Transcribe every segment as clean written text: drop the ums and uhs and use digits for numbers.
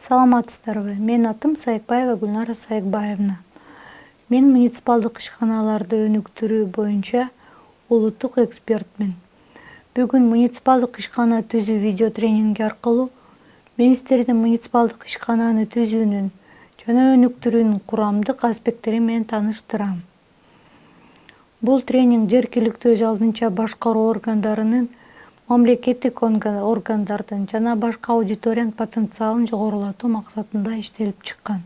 Саламатсыздарбы? Менин атым Сайыкбаева Гүлнара Сайыкбаевна. Мен муниципалдык ишканаларды өнүктүрүү боюнча улуттук экспертмин. Бүгүн муниципалдык ишкана түзүү видео тренинги аркылуу мен сиздерди муниципалдык ишкананы түзүүнүн жана өнүктүрүүнүн курамдык аспекттери менен тааныштырам. Бул тренинг жергиликтүү өз алдынча башкаруу органдарынын, мамлекеттик органдардын жана башка аудиториянын потенциалын жогорулатуу максатында иштелип чыккан.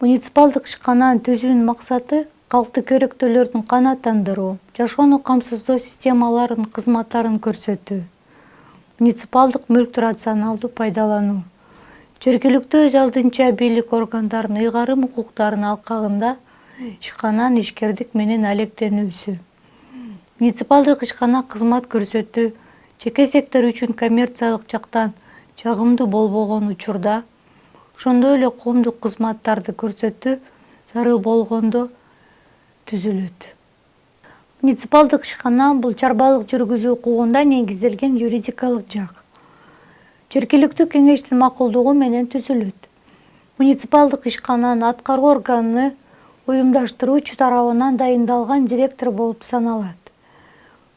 Муниципалдык ишкананы түзүүнүн максаты калктык керектөөлөрдүн канааттандыруу, жашоону камсыздоо системаларынын кызматтарын көрсөтүү, муниципалдык мүлктү рационалдуу пайдалануу, жергиликтүү өз алдынча бийлик органдарынын ыйгарым укуктарынын алкагында ишкананын ишкердик менен алектенүүсү, муниципалдык ишкана кызмат көрсөтүү жеке сектор үчүн коммерциялык жактан жагымдуу болбогон учурда, ошондой эле коомдук кызматтарды көрсөтүү зарыл болгондо түзүлөт. Муниципалдык ишкана бул чарбалык жүргүзүү укугунда негизделген юридикалык жак. Жергиликтүү кеңештин макулдугу менен түзүлөт. Муниципалдык ишкананын аткаруу органы уюмдаштыруучу тарабынан дайындалган директор болуп саналат.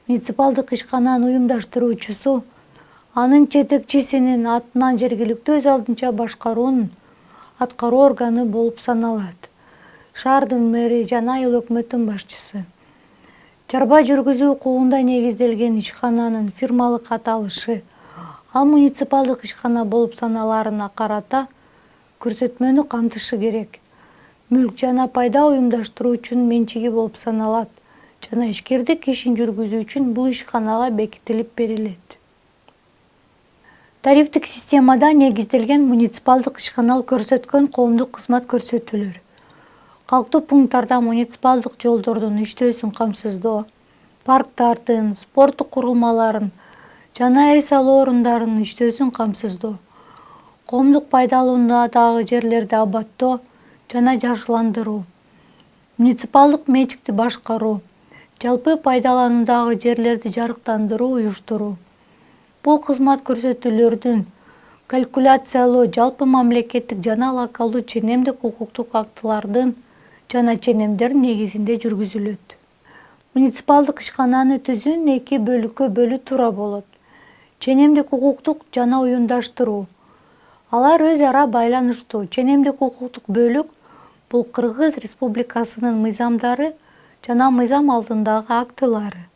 Муниципалдык ишкананын уюмдаштыруучусу анын жетекчисинин атынан жергиликтүү өз алдынча башкаруунун аткаруу органы болуп саналат. Шаардын мэри жана айыл өкмөттүн башчысы. Чарба жүргүзүү укугунда негизделген ишкананын фирмалык аталышы, ал муниципалдык ишкана болуп саналаарына карата көрсөтмөнү камтышы керек. Мүлк жана пайда уюмдаштыруучунун менчиги болуп саналат жана ишкердик ишин жүргүзүү үчүн бул ишканага бекитилип берилет. Тарифтик системада негизделген муниципалдык ишканал көрсөткөн коомдук кызмат көрсөтүүлөр. Калктуу пункттарда муниципалдык жолдордун иштөөсүн камсыздоо, парктардын, спорттук курулмаларын жана эс алуу орундарынын иштөөсүн камсыздоо, коомдук пайдалануудагы жерлерди абаттоо жана жакшыландыруу, муниципалдык менчикти башкаруу, жалпы пайдалануудагы жерлерди жарыктандыруу уюштуруу. Бул кызмат көрсөтүүлөрдүн калькуляциялоо жалпы мамлекеттик жана локалдуу ченемдик укуктук актылардын жана ченемдердин негизинде жүргүзүлөт. Муниципалдык ишкананы түзүүнүн эки бөлүккө бөлүү туура болот. Ченемдик укуктук жана уюмдаштыруу. Алар өз ара байланыштуу. Ченемдик укуктук бөлүк бул Кыргыз Республикасынын мыйзамдары жана мыйзам алдындагы актылары.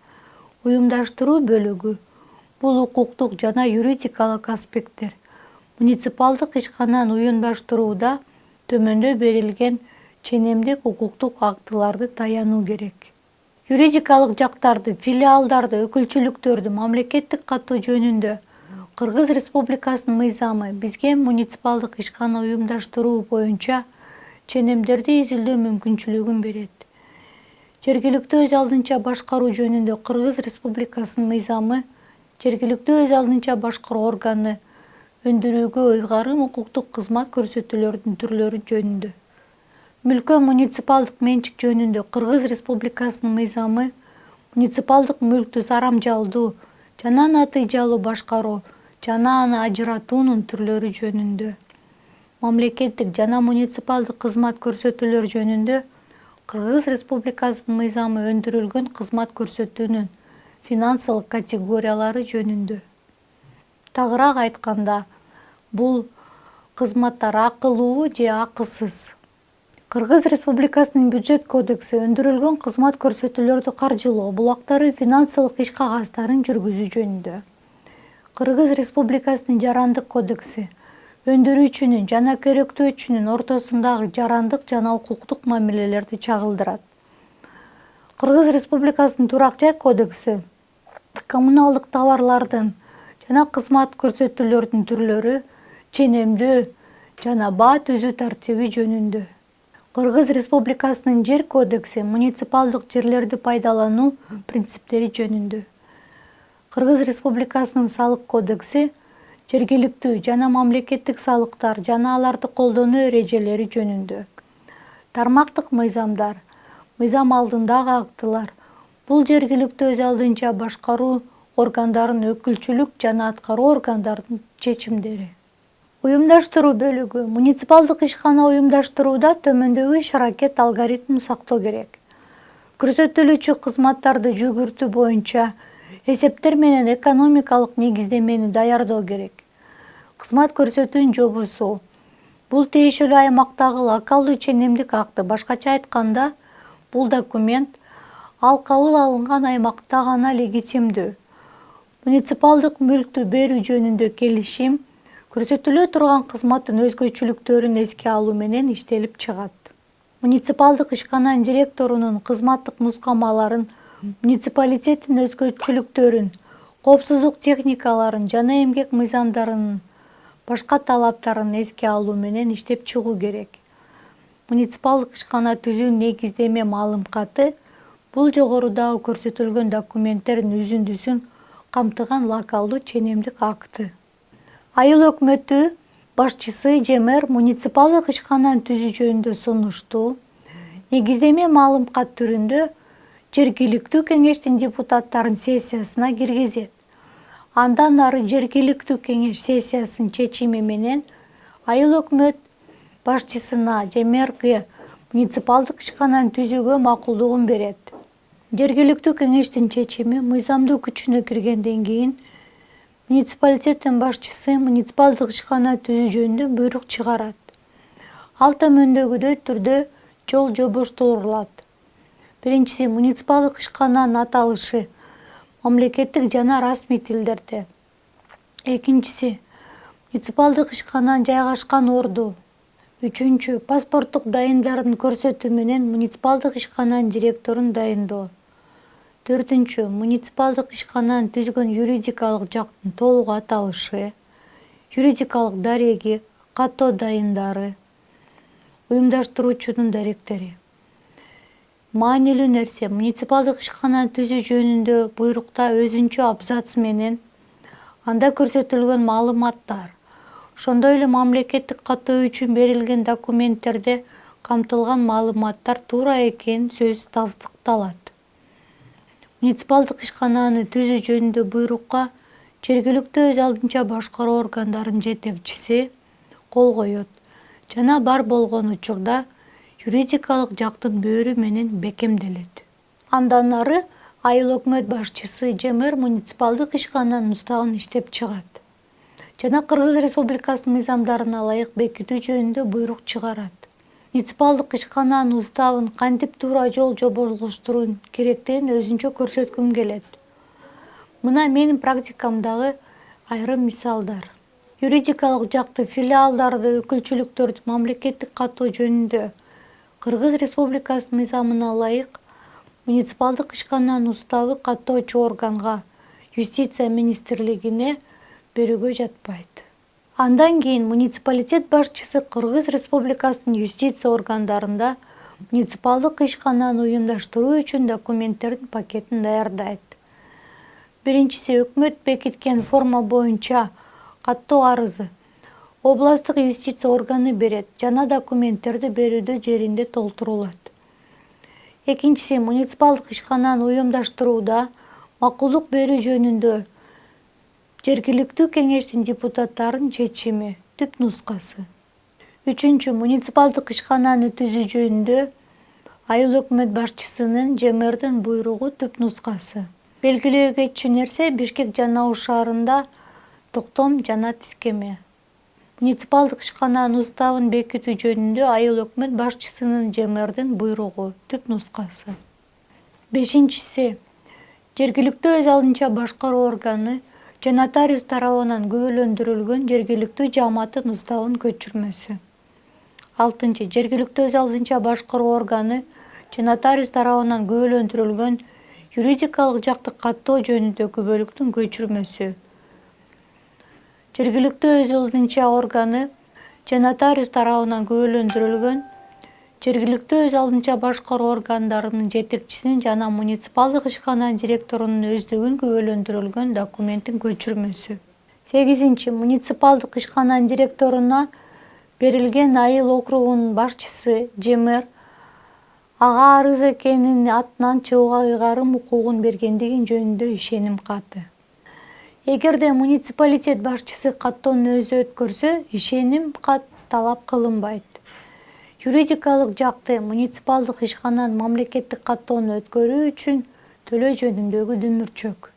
Уюмдаштыруу бөлүгү бул укуктук жана юридикалык аспекттер. Муниципалдык ишкананы уюмдаштырууда төмөндө берилген ченемдик укуктук актыларды таянуу керек. Юридикалык жактарды, филиалдарды, өкүлчүлүктөрдү мамлекеттик каттоо жөнүндө Кыргыз Республикасынын мыйзамы бизге муниципалдык ишкана уюмдаштыруу боюнча ченемдерди изилдөө мүмкүнчүлүгүн берет. Жергиликтүү өз алдынча башкаруу жөнүндө Кыргыз Республикасынын мыйзамы жергиликтүү өз алдынча башкаруу органы өндүрүүгө ыйгарым укуктук кызмат көрсөтүүлөрдүн түрлөрү жөнүндө. Мүлккө муниципалдык менчик жөнүндө Кыргыз Республикасынын мыйзамы муниципалдык мүлктү сарамжалдуу жана натыйжалуу башкаруу жана аны ажыратуунун түрлөрү жөнүндө. Мамлекеттик жана муниципалдык кызмат көрсөтүүлөр жөнүндө Кыргыз Республикасынын мыйзамы өндүрүлгөн кызмат көрсөтүүнүн финансылык категориялары жөнүндө. Тагыраак айтканда, бул кызматтар акылуу же акысыз. Кыргыз Республикасынын бюджет кодекси өндүрүлгөн кызмат көрсөтүүлөрдү каржылоо, булактары финансылык иш кагаздарын жүргүзүү жөнүндө. Кыргыз Республикасынын жарандык кодекси өндүрүүчүнүн жана керектөөчүнүн ортосундагы жарандык жана укуктук мамилелерди чагылдырат. Кыргыз Республикасынын турак жай кодекси коммуналдык товарлардын жана кызмат көрсөтүүлөрдүн түрлөрү, ченемдөө жана баа түзүү тартиби жөнүндө. Кыргыз Республикасынын жер кодекси муниципалдык жерлерди пайдалануу принциптери жөнүндө. Кыргыз Республикасынын салык кодекси жергиликтүү жана мамлекеттик салыктар жана аларды колдонуу эрежелери жөнүндө. Тармактык мыйзамдар, мыйзам алдындагы актылар бул жергиликтүү өз алдынча башкаруу органдарынын өкүлчүлүк жана аткаруу органдарынын чечимдери. Уюмдаштыруу бөлүгү. Муниципалдык ишкана уюмдаштырууда төмөндөгү иш-аракет алгоритмин сактоо керек. Көрсөтүлүүчү кызматтарды жүгүртүү боюнча эсептер менен экономикалык негиздемени даярдоо керек. Кызмат көрсөтүүнүн жобосу. Бул тиешелүү аймактагы локалдуу ченемдик акты. Башкача айтканда, бул документ ал кабыл алынган аймакта гана легитимдүү. Муниципалдык мүлктү берүү жөнүндө келишим көрсөтүлө турган кызматтын өзгөчөлүктөрүн эске алуу менен иштелип чыгат. Муниципалдык ишкананын директорунун кызматтык нускамаларын, муниципалитеттин өзгөчөлүктөрүн, коопсуздук техникаларын жана эмгек мыйзамдарынын башка талаптарын эске алуу менен иштеп чыгуу керек. Муниципалдык ишкана түзүүнүн негиздеме маалымкаты бул жогорудагы көрсөтүлгөн документтердин үзүндүсүн камтыган локалдуу ченемдик акты. Айыл өкмөтү башчысы же мэр муниципалдык ишкананы түзүү жөнүндө сунушту негиздеме маалымкат түрүндө жергиликтүү кеңештин депутаттарын сессиясына киргизет. Андан ары жергиликтүү кеңеш сессиясынын чечими менен айыл өкмөт башчысына же мэрге муниципалдык ишкананы түзүүгө макулдугун берет. Жергиликтүү кеңештин чечими мыйзамдуу күчүнө киргенден кийин муниципалитеттин башчысы муниципалдык ишкана түзүү жөнүндө буйрук чыгарат. Ал төмөндөгүдөй түрдө жол жобоштолурулат. Биринчиси, муниципалдык ишкананын аталышы мамлекеттик жана расмий тилдерде. Экинчиси, муниципалдык ишкананын жайгашкан орду. Үчүнчү, паспорттук дайындарын көрсөтүү менен муниципалдык ишкананын директорун дайындоо. Төртүнчү, муниципалдык ишкананы түзгөн юридикалык жактын толук аталышы, юридикалык дареги, каттоо дайындары, уюмдаштыруучунун даректери. Маанилүү нерсе, муниципалдык ишкананы түзүү жөнүндө буйрукта өзүнчө абзац менен анда көрсөтүлгөн маалыматтар, ошондой эле мамлекеттик каттоо үчүн берилген документтерде камтылган маалыматтар туура экени сөзсүз тастыкталат. Муниципалдык ишкананы түзүү жөнүндө буйрукка жергиликтүү өз алдынча башкаруу органдарынын жетекчиси кол коет жана бар болгон учурда юридикалык жактын бөөрү менен бекемделет. Андан ары айыл өкмөт башчысы же мэр муниципалдык ишкананын уставын иштеп чыгат жана Кыргыз Республикасынын мыйзамдарына ылайык бекитүү жөнүндө буйрук чыгарат. Муниципалдык ишкананын уставын кантип туура жол жоболоштуруу керектигин өзүнчө көрсөткүм келет. Мына менин практикамдагы айрым мисалдар. Юридикалык жакты филиалдарды, өкүлчүлүктөрдү мамлекеттик каттоо жөнүндө Кыргыз Республикасынын мыйзамына ылайык муниципалдык ишкананын уставы каттоочу органга, юстиция министрлигине берүүгө жатпайт. Андан кийин муниципалитет башчысы Кыргыз Республикасынын юстиция органдарында муниципалдык ишкананы уюмдаштыруу үчүн документтердин пакетин даярдайт. Биринчиси, өкмөт бекиткен форма боюнча каттоо арызы областтык юстиция органы берет жана документтерди берүүдө жеринде толтурулат. Экинчиси, муниципалдык ишкананы уюмдаштырууда макулдук берүү жөнүндө жергиликтүү кеңештин депутаттарынын чечими, түп нускасы. Үчүнчү, муниципалдык ишкананы түзүү жөнүндө айыл өкмөт башчысынын же мэрдин буйругу, түп нускасы. Белгилөө кетчү нерсе Бишкек жана Ош шаарында токтом жана тискеме. Муниципалдык ишкананын уставын бекитүү жөнүндө айыл өкмөт башчысынын же мэрдин буйругу, түп нускасы. Бешинчиси, жергиликтүү өз алдынча башкаруу органы же нотариус тарабынан күбөлөндүрүлгөн жергиликтүү жааматтын уставынын көчүрмөсү. Алтынчы, жергиликтүү өз алдынча башкаруу органы же нотариус тарабынан күбөлөндүрүлгөн юридикалык жакты каттоо жөнүндө күбөлүктүн көчүрмөсү. Жергиликтүү өз алдынча органы же нотариус тарабынан күбөлөндүрүлгөн жергиликтүү өз алдынча башкаруу органдарынын жетекчисинин жана муниципалдык ишкананын директорунун өздүгүн күбөлөндүрүлгөн документтин көчүрмөсү. 8. Муниципалдык ишкананын директоруна берилген айыл округунун башчысы же мэр ага арыз экенин атынан чыгууга ыйгарым укугун бергендиги жөнүндө ишеним каты. Эгерде муниципалитет башчысы каттоону өзү өткөрсө, ишеним кат талап кылынбайт. Юридикалык жакты муниципалдык ишкананын мамлекеттик каттоону өткөрүү үчүн төлөө жөнүндөгү дүмүрчөк.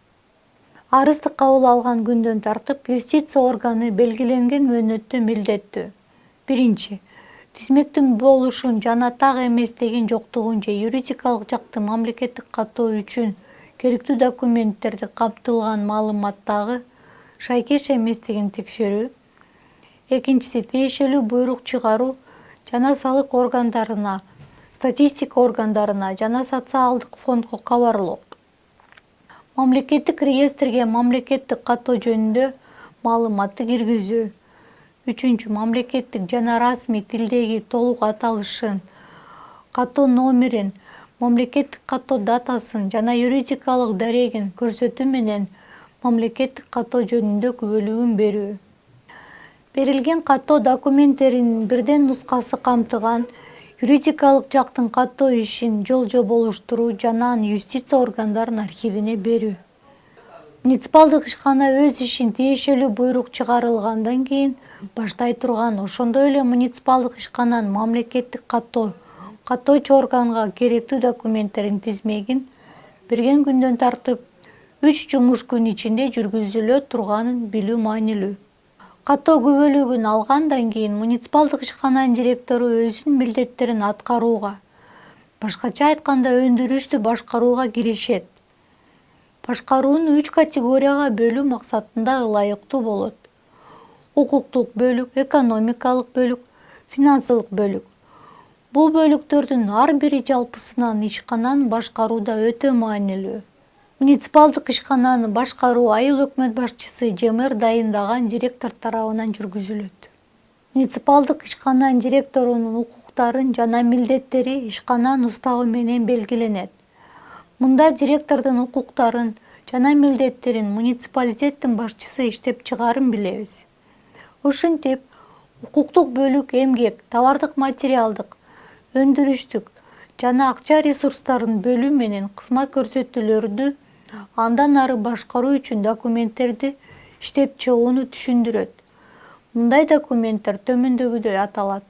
Арызды кабыл алган күндөн тартып, юстиция органы белгиленген мөөнөттө милдеттүү. Биринчи, тизмектин болушун жана так эмес деген жоктугун же юридикалык жакты мамлекеттик каттоо үчүн керектүү документтерди камтылган маалыматтагы шайкеш эместигин текшерүү. Экинчиси, тиешелүү буйрук чыгаруу жана салык органдарына, статистика органдарына жана социалдык фондго кабарлоо. Мамлекеттик реестрге мамлекеттик каттоо жөнүндө маалыматты киргизүү. Үчүнчү, мамлекеттик жана расмий тилдеги толук аталышын, каттоо номерин, мамлекеттик каттоо датасын жана юридикалык дарегин көрсөтүү менен мамлекеттик каттоо жөнүндө күбөлүгүн берүү. Берилген каттоо документтеринин бирден нускасы камтыган юридикалык жактын каттоо ишин жол-жоболоштуруу жана аны юстиция органдарынын архивине берүү. Муниципалдык ишкана өз ишин тиешелүү буйрук чыгарылгандан кийин баштай турган, ошондой эле муниципалдык ишкананын мамлекеттик каттоочу органга керектүү документтердин тизмегин берген күндөн тартып 3 жумуш күнү ичинде жүргүзүлө турганын билүү маанилүү. Каттоо күбөлүгүн алгандан кийин муниципалдык ишкананын директору өзүнүн милдеттерин аткарууга, башкача айтканда өндүрүштү башкарууга киришет. Башкарууну 3 категорияга бөлүү максатында ылайыктуу болот. Укуктук бөлүк, экономикалык бөлүк, финансылык бөлүк. Бул бөлүктөрдүн ар бири жалпысынан ишкананы башкарууда өтө маанилүү. Муниципалдык ишкананы башкаруу айыл өкмөт башчысы же мэр дайындаган директор тарабынан жүргүзүлөт. Муниципалдык ишкананын директорунун укуктарын жана милдеттери ишкананын уставы менен белгиленет. Мында директордун укуктарын жана милдеттерин муниципалитеттин башчысы иштеп чыгаарын билебиз. Ушинтип, укуктук бөлүк эмгек, товардык материалдык, өндүрүштүк жана акча ресурстарын бөлүү менен кызмат көрсөтүүлөрдү андан ары башкаруу үчүн документтерди иштеп чыгууну түшүндүрөт. Мындай документтер төмөндөгүдөй аталат.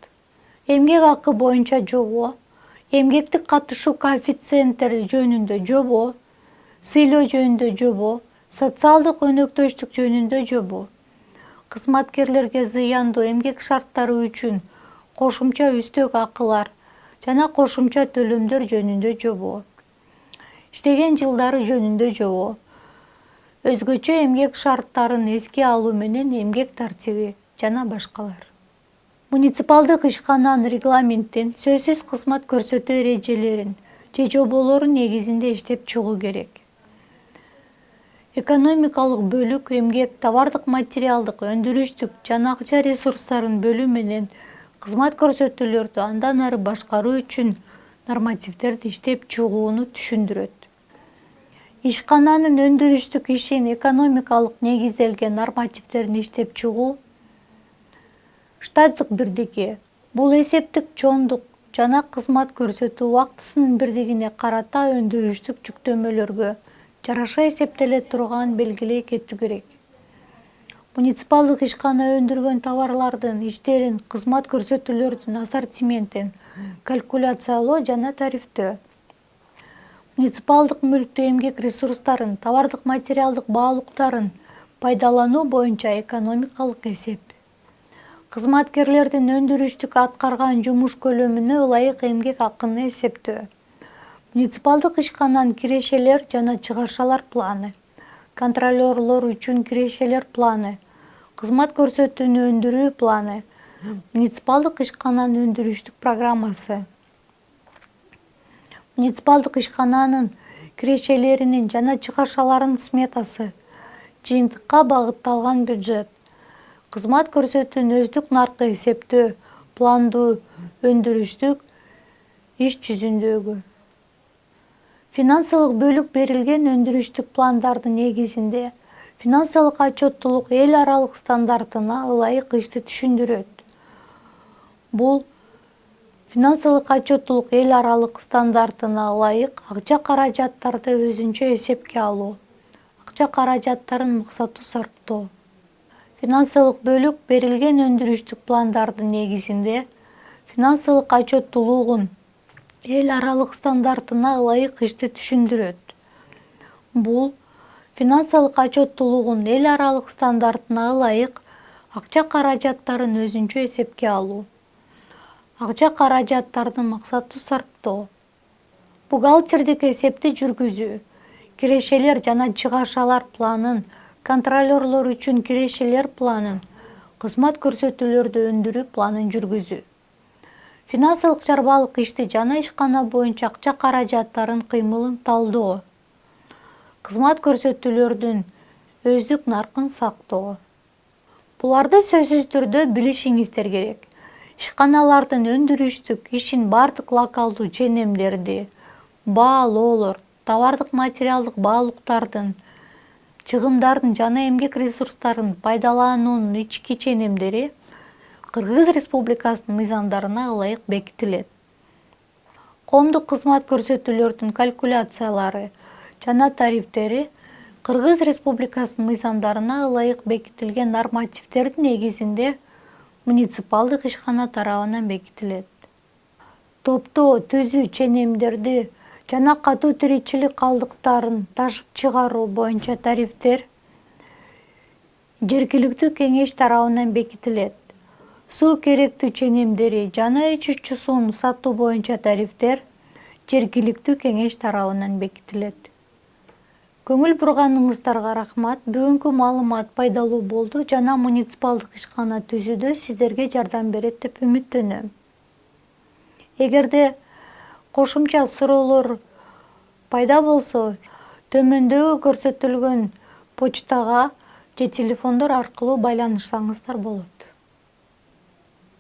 Эмгек акы боюнча жобо, эмгектик катышуу коэффициенттери жөнүндө жобо, сыйлоо жөнүндө жобо, социалдык өнөктөштүк жөнүндө жобо, кызматкерлерге зыяндуу эмгек шарттары үчүн кошумча үстөк акылар жана кошумча төлөмдөр жөнүндө жобо, иштеген жылдары жөнүндө жобо, өзгөчө эмгек шарттарын эске алуу менен эмгек тартиби жана башкалар. Муниципалдык ишкананын регламентин, сөзсүз кызмат көрсөтүү эрежелерин же жоболорун негизинде иштеп чыгуу керек. Экономикалык бөлүк эмгек, товардык материалдык, өндүрүштүк жана акча ресурстарын бөлүү менен кызмат көрсөтүүлөрдү андан ары башкаруу үчүн нормативдерди иштеп чыгууну түшүндүрөт. Ишкананын өндүрүштүк ишин экономикалык негизделген нормативдерин иштеп чыгуу, штаттык бирдикке, бул эсептик чоңдук жана кызмат көрсөтүү убактысынын бирдигине карата өндүрүштүк жүктөмөлөргө жараша эсептеле турганын белгилей кетүү керек. Муниципалдык ишкана өндүргөн товарлардын, иштерин, кызмат көрсөтүүлөрдүн ассортиментин калькуляциялоо жана тарифтөө. Муниципалдык мүлктү, эмгек ресурстарын, товардык материалдык баалуулуктарын пайдалануу боюнча экономикалык эсеп. Кызматкерлердин өндүрүштүк аткарган жумуш көлөмүнө ылайык эмгек акыны эсептөө. Муниципалдык ишкананын кирешелер жана чыгарышалар планы, контролерлор үчүн кирешелер планы, кызмат көрсөтүүнү өндүрүү планы, муниципалдык ишкананын өндүрүштүк программасы. Муниципалдык ишкананын кирешелеринин жана чыгарышаларынын сметасы, жыйынтыкка багытталган бюджет, кызмат көрсөтүүнүн өздүк наркы эсептөө, пландуу, өндүрүштүк иш жүзүндөгү. Финансылык бөлүк берилген өндүрүштүк пландардын негизинде финансылык отчеттуулук эл аралык стандартына ылайык ишти түшүндүрөт. Бул финансылык отчеттуулук эл аралык стандартына ылайык акча каражаттарды өзүнчө эсепке алуу, акча каражаттарын максаттуу сарптоо. Финансылык бөлүк берилген өндүрүштүк пландардын негизинде финансылык отчеттуулугун эл аралык стандартына ылайык ишти түшүндүрөт. Бул финансылык отчеттуулугун эл аралык стандартына ылайык акча каражаттарын өзүнчө эсепке алуу, акча каражаттарды максаттуу сарптоо, бухгалтердик эсепти жүргүзүү, кирешелер жана чыгашалар планын, контролерлор үчүн кирешелер планын, кызмат көрсөтүүлөрдү өндүрүү планын жүргүзүү, финансылык чарбалык ишти жана ишкана боюнча акча каражаттарын кыймылын талдоо, кызмат көрсөтүүлөрдүн өздүк наркын сактоо. Буларды сөзсүз түрдө билишиңиздер керек. Ишканалардын өндүрүштүк ишин бардык локалдуу ченемдерди, баалоолор, товардык материалдык баалуулуктардын, чыгымдардын жана эмгек ресурстарын пайдалануунун ички ченемдери Кыргыз Республикасынын мыйзамдарына ылайык бекитилет. Коомдук кызмат көрсөтүүлөрдүн калькуляциялары жана тарифтери Кыргыз Республикасынын мыйзамдарына ылайык бекитилген нормативдердин негизинде муниципалдык ишкана тарабынан бекитилет. Топтоо, түзүү ченемдерди жана катуу тиричилик калдыктарын ташып чыгаруу боюнча тарифтер жергиликтүү кеңеш тарабынан бекитилет. Суу керектүү ченемдери жана ичүүчү сууну сатуу боюнча тарифтер жергиликтүү кеңеш тарабынан бекитилет. Көңүл бурганыңыздарга рахмат. Бүгүнкү маалымат пайдалуу болду жана муниципалдык ишкана түзүүдө сиздерге жардам берет деп үмүттөнөм. Эгерде кошумча суроолор пайда болсо, төмөндөгү көрсөтүлгөн почтага же телефондор аркылуу байланышсаңыздар болот.